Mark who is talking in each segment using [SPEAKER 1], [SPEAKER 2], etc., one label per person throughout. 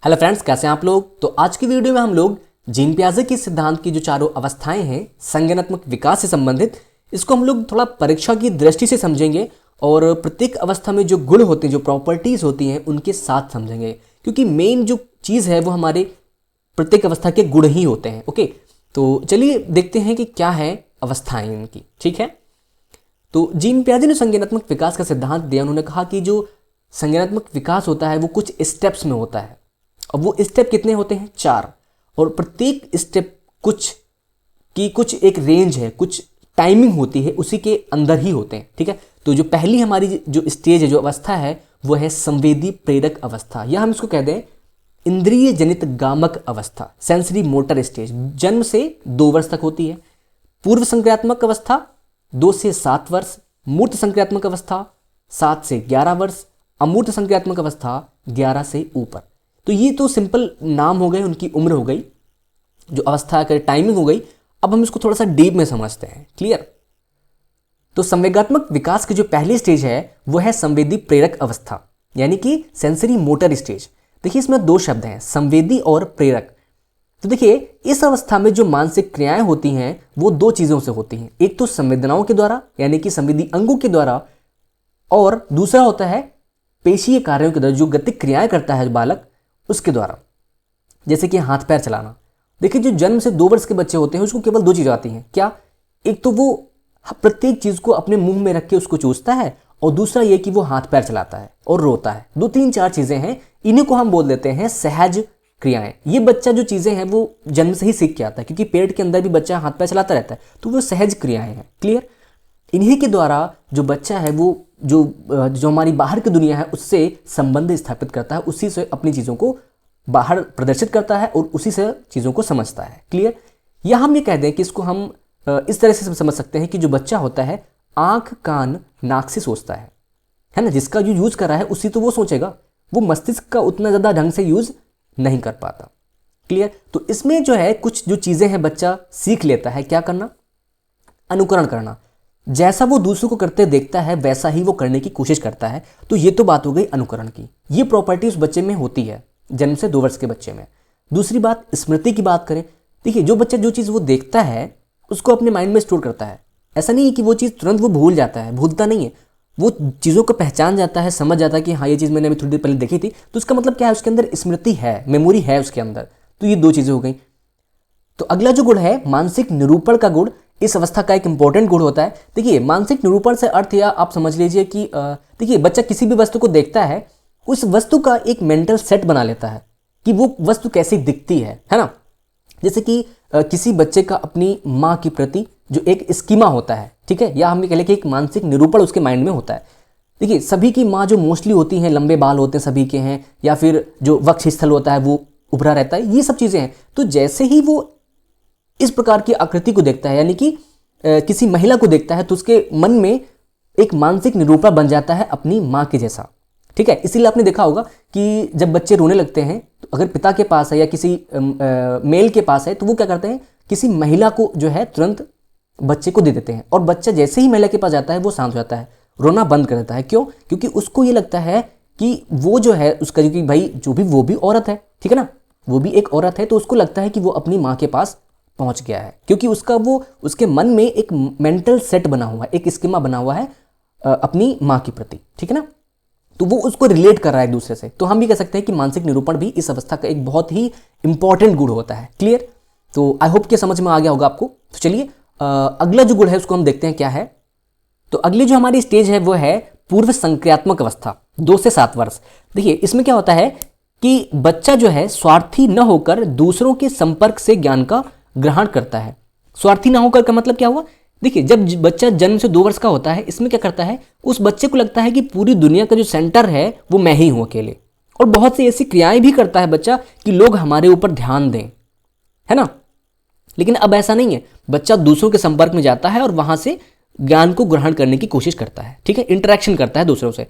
[SPEAKER 1] Hello friends, कैसे हैं आप लोग। तो आज की वीडियो में हम लोग जीन पियाजे के सिद्धांत की जो चारों अवस्थाएं हैं संज्ञानात्मक विकास से संबंधित, इसको हम लोग थोड़ा परीक्षा की दृष्टि से समझेंगे और प्रत्येक अवस्था में जो गुण होते हैं, जो प्रॉपर्टीज होती हैं, उनके साथ समझेंगे, क्योंकि मेन जो चीज़ है वो हमारे प्रत्येक अवस्था के गुण ही होते हैं। ओके, तो चलिए देखते हैं कि क्या है अवस्थाएं इनकी। ठीक है, तो जीन पियाजे ने संज्ञानात्मक विकास का सिद्धांत दिया। उन्होंने कहा कि जो संज्ञानात्मक विकास होता है वो कुछ स्टेप्स में होता है। अब वो स्टेप कितने होते हैं? 4। और प्रत्येक स्टेप कुछ एक रेंज है, कुछ टाइमिंग होती है, उसी के अंदर ही होते हैं। ठीक है, तो जो पहली हमारी जो स्टेज है, जो अवस्था है, वो है संवेदी प्रेरक अवस्था, या हम इसको कहते हैं इंद्रिय जनित गामक अवस्था, सेंसरी मोटर स्टेज। जन्म से 2 वर्ष तक होती है। पूर्व संक्रियात्मक अवस्था 2 से 7 वर्ष, मूर्त संक्रियात्मक अवस्था 7 से 11 वर्ष, अमूर्त संक्रियात्मक अवस्था 11 से ऊपर। तो ये तो सिंपल नाम हो गए, उनकी उम्र हो गई, जो अवस्था का टाइमिंग हो गई। अब हम इसको थोड़ा सा डीप में समझते हैं। क्लियर? तो संवेगात्मक विकास की जो पहली स्टेज है वो है संवेदी प्रेरक अवस्था, यानी कि सेंसरी मोटर स्टेज। देखिए, इसमें 2 शब्द हैं, संवेदी और प्रेरक। तो देखिए, इस अवस्था में जो मानसिक क्रियाएं होती हैं वो 2 चीज़ों से होती हैं। एक तो संवेदनाओं के द्वारा, यानी कि संवेदी अंगों के द्वारा, और दूसरा होता है पेशीय कार्यों के द्वारा, जो गतिक क्रियाएं करता है बालक, उसके द्वारा। जैसे कि हाथ पैर चलाना। देखिए, जो जन्म से 2 वर्ष के बच्चे होते हैं उसको केवल 2 चीज़ें आती हैं। क्या? एक तो वो प्रत्येक चीज़ को अपने मुंह में रख के उसको चूसता है, और दूसरा ये कि वो हाथ पैर चलाता है और रोता है। 2, 3, 4 चीज़ें हैं, इन्हीं को हम बोल देते हैं सहज क्रियाएं। ये बच्चा जो चीज़ें हैं वो जन्म से ही सीख के आता है, क्योंकि पेट के अंदर भी बच्चा हाथ पैर चलाता रहता है, तो वो सहज क्रियाएं हैं। क्लियर? इन्हीं के द्वारा जो बच्चा है वो जो हमारी बाहर की दुनिया है उससे संबंध स्थापित करता है, उसी से अपनी चीज़ों को बाहर प्रदर्शित करता है और उसी से चीज़ों को समझता है। क्लियर? या हम ये कह दें कि इसको हम इस तरह से समझ सकते हैं कि जो बच्चा होता है आँख कान नाक से सोचता है ना, जिसका जो यूज़ कर रहा है उसी तो वो सोचेगा, वो मस्तिष्क का उतना ज़्यादा ढंग से यूज़ नहीं कर पाता। क्लियर? तो इसमें जो है कुछ जो चीज़ें हैं बच्चा सीख लेता है। क्या करना? अनुकरण करना। जैसा वो दूसरों को करते देखता है वैसा ही वो करने की कोशिश करता है। तो ये तो बात हो गई अनुकरण की। ये प्रॉपर्टी उस बच्चे में होती है जन्म से 2 वर्ष के बच्चे में। दूसरी बात, स्मृति की बात करें। देखिए, जो बच्चा जो चीज़ वो देखता है उसको अपने माइंड में स्टोर करता है। ऐसा नहीं है कि वो चीज़ तुरंत वो भूल जाता है, भूलता नहीं है। वो चीज़ों को पहचान जाता है, समझ जाता है कि हाँ, ये चीज़ मैंने अभी थोड़ी देर पहले देखी थी, तो उसका मतलब क्या है, उसके अंदर स्मृति है, मेमोरी है उसके अंदर। तो ये 2 चीज़ें हो गई। तो अगला जो गुण है मानसिक निरूपण का गुण, इस अवस्था का एक इंपॉर्टेंट गुण होता है। देखिए, मानसिक निरूपण से अर्थ, या आप समझ लीजिए कि देखिए, बच्चा किसी भी वस्तु को देखता है, उस वस्तु का एक मेंटल सेट बना लेता है कि वो वस्तु कैसी दिखती है ना। जैसे कि किसी बच्चे का अपनी माँ के प्रति जो एक स्कीमा होता है, ठीक है, या हम ये कह लें कि एक मानसिक निरूपण उसके माइंड में होता है। देखिए, सभी की माँ जो मोस्टली होती हैं, लंबे बाल होते हैं सभी के हैं, या फिर जो वक्षस्थल होता है वो उभरा रहता है, ये सब चीज़ें हैं। तो जैसे ही वो इस प्रकार की आकृति को देखता है, यानी कि किसी महिला को देखता है, तो उसके मन में एक मानसिक निरूपण बन जाता है अपनी माँ के जैसा। ठीक है, इसीलिए आपने देखा होगा कि जब बच्चे रोने लगते हैं, तो अगर पिता के पास है या किसी मेल के पास है, तो वो क्या करते हैं, किसी महिला को जो है तुरंत बच्चे को दे देते हैं, और बच्चा जैसे ही महिला के पास जाता है वो शांत हो जाता है, रोना बंद कर देता है। क्यों? क्योंकि उसको ये लगता है कि वो जो है उसका, क्योंकि भाई जो भी वो भी औरत है, ठीक है ना, वो भी एक औरत है, तो उसको लगता है कि वो अपनी माँ के पास पहुंच गया है, क्योंकि उसके मन में एक मेंटल सेट बना हुआ है, एक स्कीमा बना हुआ है अपनी माँ के प्रति। ठीक है ना, तो वो उसको रिलेट कर रहा है एक दूसरे से। तो हम भी कह सकते हैं कि मानसिक निरूपण भी इस अवस्था का एक बहुत ही इंपॉर्टेंट गुण होता है। क्लियर? तो आई होप कि समझ में आ गया होगा आपको। तो चलिए अगला जो गुण है उसको हम देखते हैं क्या है। तो अगली जो हमारी स्टेज है वो है पूर्व संक्रियात्मक अवस्था, 2 से 7 वर्ष। देखिए, इसमें क्या होता है कि बच्चा जो है स्वार्थी न होकर दूसरों के संपर्क से ज्ञान का ग्रहण करता है। स्वार्थी ना होकर का मतलब क्या हुआ? देखिए, जब बच्चा जन्म से 2 वर्ष का होता है, इसमें क्या करता है, उस बच्चे को लगता है कि पूरी दुनिया का जो सेंटर है वो मैं ही हूं अकेले, और बहुत सी ऐसी क्रियाएं भी करता है बच्चा कि लोग हमारे ऊपर ध्यान दें, है ना। लेकिन अब ऐसा नहीं है, बच्चा दूसरों के संपर्क में जाता है और वहां से ज्ञान को ग्रहण करने की कोशिश करता है। ठीक है, इंटरेक्शन करता है दूसरों से।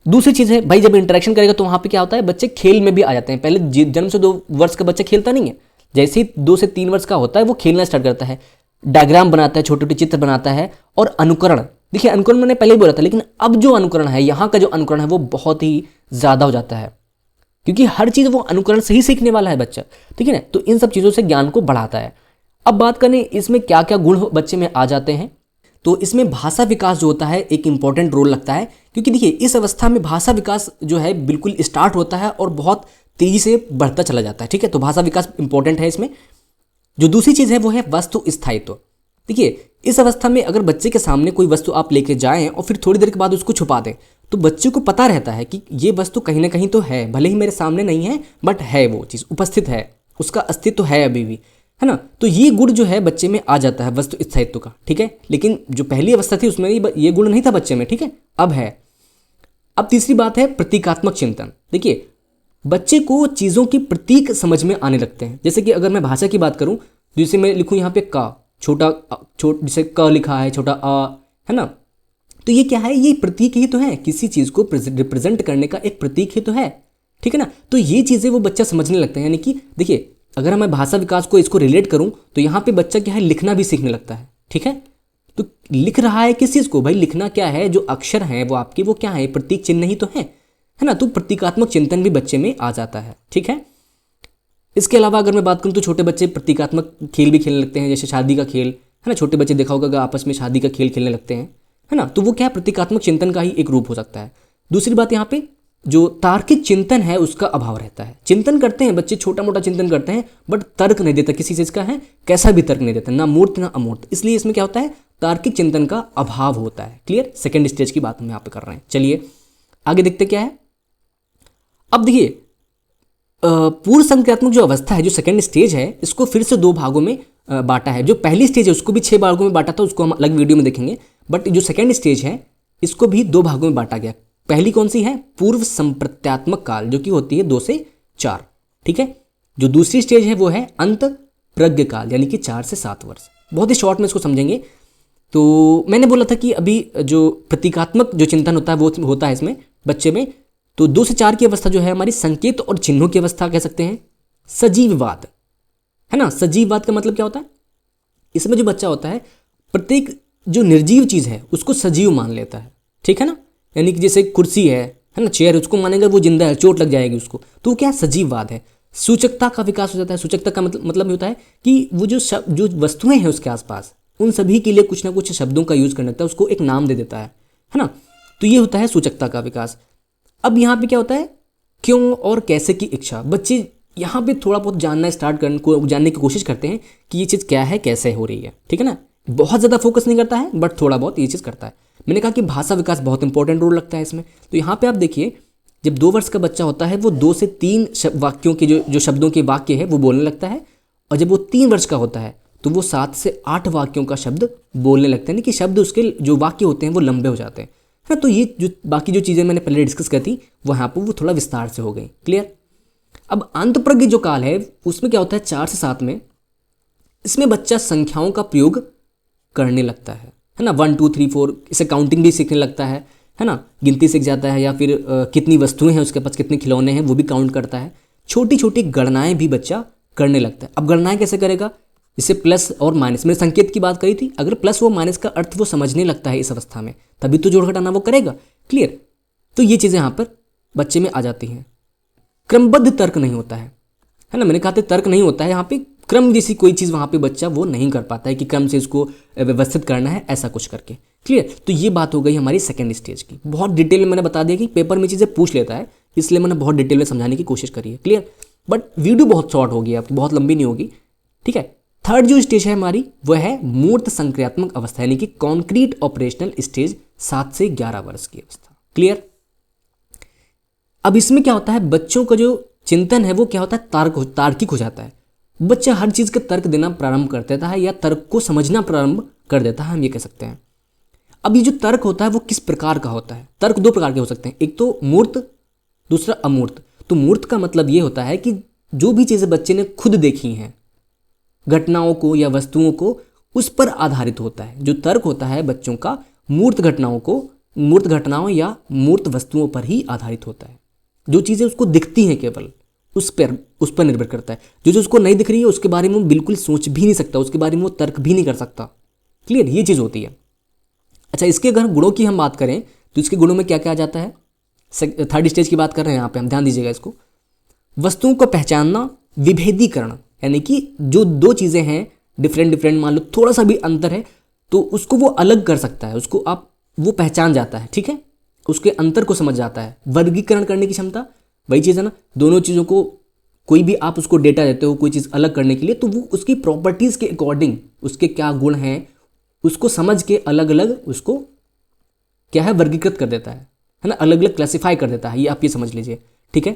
[SPEAKER 1] दूसरी चीज है भाई, जब इंटरेक्शन करेगा तो वहां पे क्या होता है, बच्चे खेल में भी आ जाते हैं। पहले जन्म से 2 वर्ष का बच्चा खेलता नहीं है, जैसे ही 2 से 3 वर्ष का होता है वो खेलना स्टार्ट करता है, डायग्राम बनाता है, छोटे छोटे चित्र बनाता है। और अनुकरण, देखिए अनुकरण मैंने पहले ही बोला था, लेकिन अब जो अनुकरण है, यहाँ का जो अनुकरण है वो बहुत ही ज़्यादा हो जाता है। क्योंकि हर चीज़ वो अनुकरण से ही सीखने वाला है बच्चा, ठीक है ना। तो इन सब चीज़ों से ज्ञान को बढ़ाता है। अब बात करें इसमें क्या क्या गुण बच्चे में आ जाते हैं, तो इसमें भाषा विकास जो होता है एक इंपॉर्टेंट रोल लगता है, क्योंकि देखिए इस अवस्था में भाषा विकास जो है बिल्कुल स्टार्ट होता है और बहुत तेज़ी से बढ़ता चला जाता है, ठीक है। तो भाषा विकास इंपॉर्टेंट है इसमें। जो दूसरी चीज़ है वो है वस्तु स्थायित्व। देखिए इस अवस्था में अगर बच्चे के सामने कोई वस्तु आप लेके जाएं और फिर थोड़ी देर के बाद उसको छुपा दें, तो बच्चे को पता रहता है कि ये वस्तु कहीं ना कहीं तो है, भले ही मेरे सामने नहीं है बट है, वो चीज़ उपस्थित है, उसका अस्तित्व है अभी भी, है ना। तो ये गुण जो है बच्चे में आ जाता है वस्तु स्थायित्व का, ठीक है। लेकिन जो पहली अवस्था थी उसमें ये गुण नहीं था बच्चे में, ठीक है, अब है। अब तीसरी बात है प्रतीकात्मक चिंतन। देखिए बच्चे को चीज़ों की प्रतीक समझ में आने लगते हैं। जैसे कि अगर मैं भाषा की बात करूं, जैसे मैं लिखूं यहाँ पे का, जैसे क लिखा है, छोटा अ, है ना, तो ये क्या है, ये प्रतीक ही तो है, किसी चीज़ को रिप्रेजेंट करने का एक प्रतीक ही तो है, ठीक है ना। तो ये चीज़ें वो बच्चा समझने लगता है। यानी कि देखिए अगर मैं भाषा विकास को इसको रिलेट करूं तो यहाँ पे बच्चा क्या है, लिखना भी सीखने लगता है, ठीक है। तो लिख रहा है किस चीज़ को, भाई लिखना क्या है, जो अक्षर हैं वो आपके वो क्या है, प्रतीक चिन्ह ही तो है ना। तो प्रतीकात्मक चिंतन भी बच्चे में आ जाता है, ठीक है। इसके अलावा अगर मैं बात करूं तो छोटे बच्चे प्रतीकात्मक खेल भी खेलने लगते हैं, जैसे शादी का खेल, है ना। छोटे बच्चे देखा होगा अगर आपस में शादी का खेल खेलने लगते हैं, है ना, तो वो क्या है, प्रतीकात्मक चिंतन का ही एक रूप हो सकता है। दूसरी बात यहाँ पे जो तार्किक चिंतन है उसका अभाव रहता है। चिंतन करते हैं बच्चे, छोटा मोटा चिंतन करते हैं, बट तर्क नहीं देता किसी चीज़ का, है कैसा भी तर्क नहीं देता, ना मूर्त ना अमूर्त। इसलिए इसमें क्या होता है, तार्किक चिंतन का अभाव होता है। क्लियर, सेकेंड स्टेज की बात हम यहाँ पे कर रहे हैं। चलिए आगे देखते क्या है। अब देखिए पूर्व संक्रियात्मक जो अवस्था है, जो सेकेंड स्टेज है, इसको फिर से दो भागों में बांटा है। जो पहली स्टेज है उसको भी 6 भागों में बांटा था, उसको हम अलग वीडियो में देखेंगे, बट जो सेकेंड स्टेज है इसको भी 2 भागों में बांटा गया। पहली कौन सी है, पूर्व संप्रत्यात्मक काल, जो कि होती है 2 से 4, ठीक है। जो दूसरी स्टेज है वो है अंत प्रज्ञ काल, यानी कि 4 से 7 वर्ष। बहुत ही शॉर्ट में इसको समझेंगे। तो मैंने बोला था कि अभी जो प्रतीकात्मक जो चिंतन होता है वो होता है इसमें बच्चे में। तो 2 से 4 की अवस्था जो है हमारी संकेत और चिन्हों की अवस्था कह सकते हैं। सजीववाद, है ना। सजीववाद का मतलब क्या होता है, इसमें जो बच्चा होता है प्रत्येक जो निर्जीव चीज़ है उसको सजीव मान लेता है, ठीक है ना। यानी कि जैसे कुर्सी है ना, चेयर, उसको मानेगा वो जिंदा है, चोट लग जाएगी उसको, तो वो क्या सजीववाद है। सूचकता का विकास हो जाता है। सूचकता का मतलब होता है कि वो जो वस्तुएं हैं उसके आसपास, उन सभी के लिए कुछ ना कुछ शब्दों का यूज करना होता है, उसको एक नाम दे देता है ना। तो ये होता है सूचकता का विकास। अब यहाँ पे क्या होता है, क्यों और कैसे की इच्छा। बच्चे यहाँ पे थोड़ा बहुत जानने की कोशिश करते हैं कि ये चीज़ क्या है, कैसे हो रही है, ठीक है ना। बहुत ज़्यादा फोकस नहीं करता है, बट थोड़ा बहुत ये चीज़ करता है। मैंने कहा कि भाषा विकास बहुत इंपॉर्टेंट रोल लगता है इसमें। तो यहाँ पे आप देखिए, जब 2 वर्ष का बच्चा होता है वो 2 से 3 वाक्यों के जो शब्दों के वाक्य है वो बोलने लगता है, और जब वो 3 वर्ष का होता है तो वो 7 से 8 वाक्यों का शब्द बोलने लगते हैं। यानी कि शब्द उसके जो वाक्य होते हैं वो लंबे हो जाते हैं, है ना। तो ये जो बाकी जो चीज़ें मैंने पहले डिस्कस की थी वो यहाँ पर वो थोड़ा विस्तार से हो गई। क्लियर। अब अंतप्रज्ञ जो काल है उसमें क्या होता है, 4 से 7 में, इसमें बच्चा संख्याओं का प्रयोग करने लगता है ना। 1 2 3 4 इसे काउंटिंग भी सीखने लगता है ना। गिनती सीख जाता है, या फिर कितनी वस्तुएं हैं उसके पास, कितने खिलौने हैं वो भी काउंट करता है। छोटी छोटी गणनाएं भी बच्चा करने लगता है। अब गणनाएं कैसे करेगा, इससे प्लस और माइनस, मैंने संकेत की बात करी थी, अगर प्लस व माइनस का अर्थ वो समझने लगता है इस अवस्था में, तभी तो जोड़ घटाना वो करेगा। क्लियर। तो ये चीज़ें यहाँ पर बच्चे में आ जाती हैं। क्रमबद्ध तर्क नहीं होता है ना। मैंने कहा था तर्क नहीं होता है, यहाँ पे क्रम जैसी कोई चीज़ वहाँ पे बच्चा वो नहीं कर पाता है कि क्रम से इसको व्यवस्थित करना है, ऐसा कुछ करके। क्लियर। तो ये बात हो गई हमारी सेकेंड स्टेज की। बहुत डिटेल में मैंने बता दिया कि पेपर में चीज़ें पूछ लेता है, इसलिए मैंने बहुत डिटेल में समझाने की कोशिश करी है। क्लियर। बट वीडियो बहुत शॉर्ट होगी आपकी, बहुत लंबी नहीं होगी, ठीक है। थर्ड जो स्टेज है हमारी वह है मूर्त संक्रियात्मक अवस्था, यानी कि कॉन्क्रीट ऑपरेशनल स्टेज, 7 से 11 वर्ष की अवस्था। क्लियर। अब इसमें क्या होता है, बच्चों का जो चिंतन है वो क्या होता है, तार्किक हो जाता है। बच्चा हर चीज़ का तर्क देना प्रारंभ कर देता है, या तर्क को समझना प्रारंभ कर देता है, हम ये कह सकते हैं। अब ये जो तर्क होता है वो किस प्रकार का होता है, तर्क 2 प्रकार के हो सकते हैं, एक तो मूर्त, दूसरा अमूर्त। तो मूर्त का मतलब ये होता है कि जो भी चीज़ें बच्चे ने खुद देखी हैं, घटनाओं को या वस्तुओं को, उस पर आधारित होता है। जो तर्क होता है बच्चों का मूर्त घटनाओं या मूर्त वस्तुओं पर ही आधारित होता है। जो चीज़ें उसको दिखती हैं केवल उस पर निर्भर करता है। जो उसको नहीं दिख रही है उसके बारे में वो बिल्कुल सोच भी नहीं सकता, उसके बारे में वो तर्क भी नहीं कर सकता। क्लियर, ये चीज़ होती है। अच्छा, इसके अगर गुणों की हम बात करें तो इसके गुणों में क्या क्या आ जाता है, थर्ड स्टेज की बात कर रहे हैं यहाँ पे हम, ध्यान दीजिएगा इसको। वस्तुओं को पहचानना, विभेदीकरण, यानी कि जो दो चीज़ें हैं डिफरेंट मान लो थोड़ा सा भी अंतर है तो उसको वो अलग कर सकता है, उसको आप वो पहचान जाता है, ठीक है, उसके अंतर को समझ जाता है। वर्गीकरण करने की क्षमता, वही चीज़ है ना, दोनों चीज़ों को कोई भी आप उसको डेटा देते हो कोई चीज़ अलग करने के लिए, तो वो उसकी प्रॉपर्टीज़ के अकॉर्डिंग उसके क्या गुण हैं उसको समझ के अलग अलग उसको क्या है वर्गीकृत कर देता है ना, अलग अलग क्लासिफाई कर देता है। ये आप ये समझ लीजिए, ठीक है।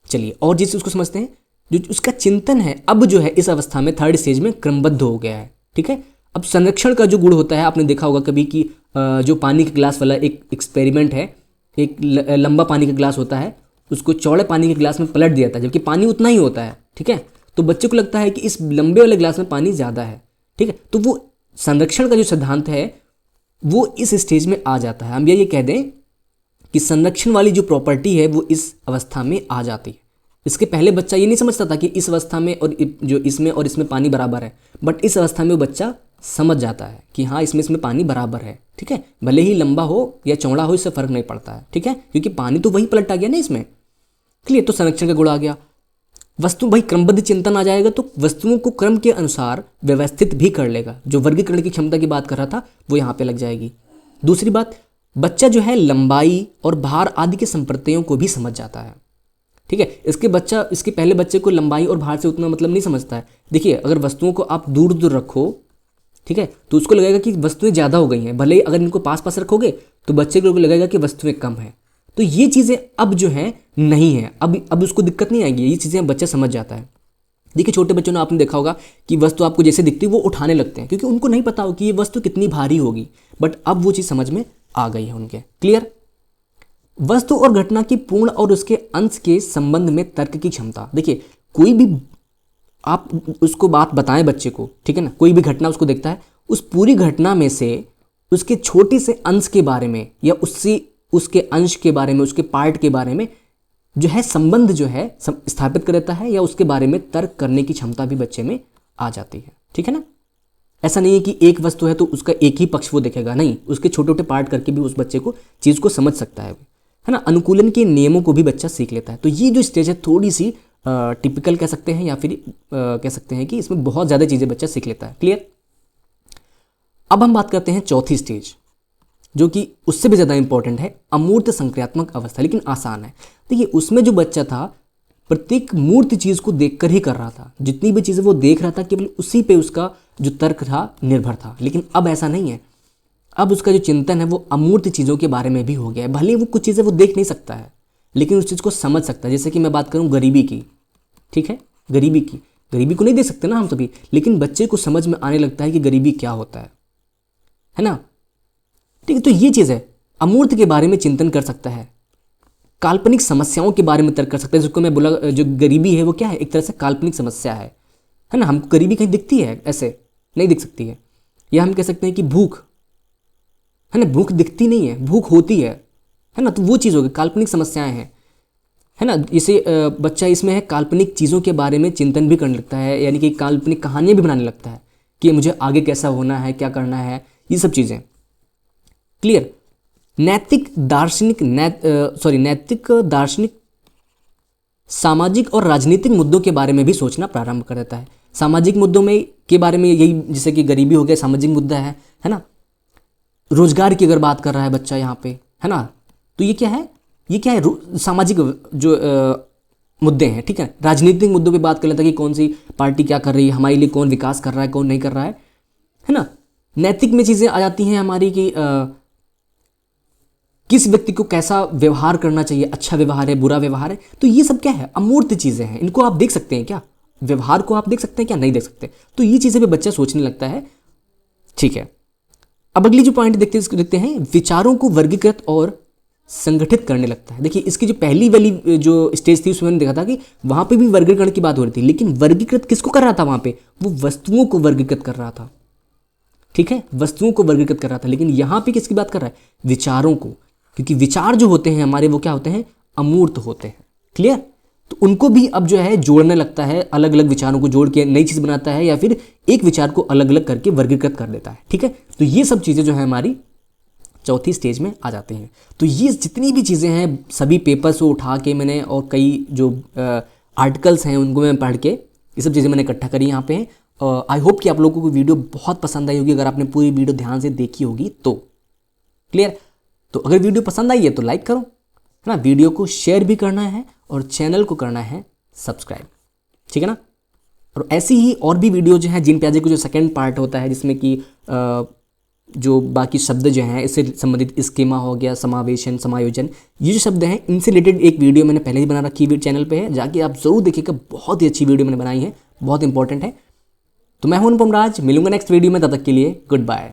[SPEAKER 1] चलिए और जिस उसको समझते हैं, जो उसका चिंतन है अब जो है इस अवस्था में थर्ड स्टेज में क्रमबद्ध हो गया है, ठीक है। अब संरक्षण का जो गुण होता है, आपने देखा होगा कभी कि जो पानी के गिलास वाला एक एक्सपेरिमेंट है, एक लंबा पानी का गिलास होता है, उसको चौड़े पानी के गिलास में पलट दिया था जबकि पानी उतना ही होता है, ठीक है। तो बच्चे को लगता है कि इस लंबे वाले गिलास में पानी ज़्यादा है, ठीक है। तो वो संरक्षण का जो सिद्धांत है वो इस स्टेज में आ जाता है। हम ये कह दें कि संरक्षण वाली जो प्रॉपर्टी है वो इस अवस्था में आ जाती है। इसके पहले बच्चा ये नहीं समझता था कि इस अवस्था में और जो इसमें और इसमें पानी बराबर है, बट इस अवस्था में वो बच्चा समझ जाता है कि हाँ इसमें पानी बराबर है, ठीक है, भले ही लंबा हो या चौड़ा हो इससे फर्क नहीं पड़ता है, ठीक है, क्योंकि पानी तो वही पलटा गया ना इसमें। क्लियर, तो संरक्षण का गुण आ गया। वस्तु भाई क्रमबद्ध चिंतन आ जाएगा तो वस्तुओं को क्रम के अनुसार व्यवस्थित भी कर लेगा। जो वर्गीकरण की क्षमता की बात कर रहा था वो यहाँ पे लग जाएगी। दूसरी बात, बच्चा जो है लंबाई और भार आदि के संप्रत्ययों को भी समझ जाता है, ठीक है। इसके पहले बच्चे को लंबाई और भार से उतना मतलब नहीं समझता है। देखिए अगर वस्तुओं को आप दूर दूर रखो, ठीक है, तो उसको लगेगा कि वस्तुएं ज़्यादा हो गई हैं, भले ही अगर इनको पास पास रखोगे तो बच्चे को लगेगा कि वस्तुएं कम हैं। तो ये चीज़ें अब जो है नहीं है, अब उसको दिक्कत नहीं आएगी, ये चीज़ें बच्चा समझ जाता है। देखिए छोटे बच्चों ने आपने देखा होगा कि वस्तु आपको जैसे दिखती है वो उठाने लगते हैं क्योंकि उनको नहीं पता हो कि ये वस्तु कितनी भारी होगी, बट अब वो चीज़ समझ में आ गई है उनके। क्लियर। वस्तु और घटना की पूर्ण और उसके अंश के संबंध में तर्क की क्षमता। देखिए कोई भी आप उसको बात बताएं बच्चे को, ठीक है ना, कोई भी घटना उसको देखता है, उस पूरी घटना में से उसके छोटे से अंश के बारे में या उसके अंश के बारे में, उसके पार्ट के बारे में जो है संबंध जो है स्थापित कर देता है या उसके बारे में तर्क करने की क्षमता भी बच्चे में आ जाती है, ठीक है ना। ऐसा नहीं है कि एक वस्तु है तो उसका एक ही पक्ष वो देखेगा, नहीं, उसके छोटे छोटे पार्ट करके भी उस बच्चे को चीज़ को समझ सकता है ना। अनुकूलन के नियमों को भी बच्चा सीख लेता है। तो ये जो स्टेज है थोड़ी सी टिपिकल कह सकते हैं या फिर कह सकते हैं कि इसमें बहुत ज़्यादा चीज़ें बच्चा सीख लेता है। क्लियर। अब हम बात करते हैं चौथी स्टेज जो कि उससे भी ज़्यादा इंपॉर्टेंट है, अमूर्त संक्रियात्मक अवस्था, लेकिन आसान है। देखिए उसमें जो बच्चा था प्रत्येक मूर्त चीज़ को देखकर ही कर रहा था, जितनी भी चीज़ें वो देख रहा था केवल उसी पे उसका जो तर्क था निर्भर था। लेकिन अब ऐसा नहीं है, अब उसका जो चिंतन है वो अमूर्त चीज़ों के बारे में भी हो गया है। भले वो कुछ चीज़ें वो देख नहीं सकता है लेकिन उस चीज़ को समझ सकता है। जैसे कि मैं बात करूँ गरीबी की, ठीक है, गरीबी को नहीं देख सकते ना हम सभी, लेकिन बच्चे को समझ में आने लगता है कि गरीबी क्या होता है ना, ठीक है। तो ये चीज़ है, अमूर्त के बारे में चिंतन कर सकता है, काल्पनिक समस्याओं के बारे में तर्क कर सकता है। जिसको मैं बोला जो गरीबी है वो क्या है, एक तरह से काल्पनिक समस्या है ना। हमको गरीबी कहीं दिखती है, ऐसे नहीं दिख सकती है। या हम कह सकते हैं कि भूख है ना, भूख दिखती नहीं है, भूख होती है ना, तो वो चीज़ होगी, काल्पनिक समस्याएं हैं, है ना। जैसे बच्चा इसमें है काल्पनिक चीज़ों के बारे में चिंतन भी करने लगता है, यानी कि काल्पनिक कहानियाँ भी बनाने लगता है कि मुझे आगे कैसा होना है, क्या करना है, ये सब चीज़ें। क्लियर। नैतिक दार्शनिक सामाजिक और राजनीतिक मुद्दों के बारे में भी सोचना प्रारंभ कर देता है। सामाजिक मुद्दों में के बारे में यही, जैसे कि गरीबी हो गया, सामाजिक मुद्दा है ना। रोजगार की अगर बात कर रहा है बच्चा यहाँ पे, है ना, तो ये क्या है, सामाजिक जो मुद्दे हैं, ठीक है। राजनीतिक मुद्दों पे बात कर लेता है कि कौन सी पार्टी क्या कर रही है, हमारे लिए कौन विकास कर रहा है, कौन नहीं कर रहा है ना। नैतिक में चीज़ें आ जाती हैं हमारी कि किस व्यक्ति को कैसा व्यवहार करना चाहिए, अच्छा व्यवहार है, बुरा व्यवहार है। तो ये सब क्या है, अमूर्त चीज़ें हैं, इनको आप देख सकते हैं क्या, व्यवहार को आप देख सकते हैं क्या, नहीं देख सकते। तो ये चीज़ें भी बच्चा सोचने लगता है, ठीक है। अब अगली जो पॉइंट देखते हैं, विचारों को वर्गीकृत और संगठित करने लगता है। देखिए इसकी जो पहली वाली जो स्टेज थी उसमें मैंने देखा था कि वहाँ पे भी वर्गीकरण की बात हो रही थी, लेकिन वर्गीकृत किसको कर रहा था वहाँ पे, वो वस्तुओं को वर्गीकृत कर रहा था, ठीक है, वस्तुओं को वर्गीकृत कर रहा था। लेकिन यहाँ पे किसकी बात कर रहा है, विचारों को, क्योंकि विचार जो होते हैं हमारे वो क्या होते हैं, अमूर्त होते हैं। क्लियर। तो उनको भी अब जो है जोड़ने लगता है, अलग अलग विचारों को जोड़ के नई चीज़ बनाता है या फिर एक विचार को अलग अलग करके वर्गीकृत कर देता है, ठीक है। तो ये सब चीज़ें जो है हमारी चौथी स्टेज में आ जाती हैं। तो ये जितनी भी चीज़ें हैं सभी पेपर्स को उठा के मैंने और कई जो आर्टिकल्स हैं उनको मैं पढ़ के ये सब चीज़ें मैंने इकट्ठा करी यहाँ पे। आई होप कि आप लोगों को वीडियो बहुत पसंद आई होगी, अगर आपने पूरी वीडियो ध्यान से देखी होगी तो। क्लियर? तो अगर वीडियो पसंद आई है तो लाइक करो, है ना, वीडियो को शेयर भी करना है और चैनल को करना है सब्सक्राइब, ठीक है ना। और ऐसी ही और भी वीडियो जो हैं जीन पियाजे का जो सेकंड पार्ट होता है, जिसमें कि जो बाकी शब्द जो हैं इससे संबंधित स्कीमा हो गया, समावेशन, समायोजन, ये जो शब्द हैं इनसे रिलेटेड एक वीडियो मैंने पहले ही बना रखी है, चैनल पे है, जाके आप जरूर देखिएगा, बहुत ही अच्छी वीडियो मैंने बनाई है, बहुत इंपॉर्टेंट है। तो मैं हूं अनुपम राज, मिलूंगा नेक्स्ट वीडियो में, तब तक के लिए गुड बाय।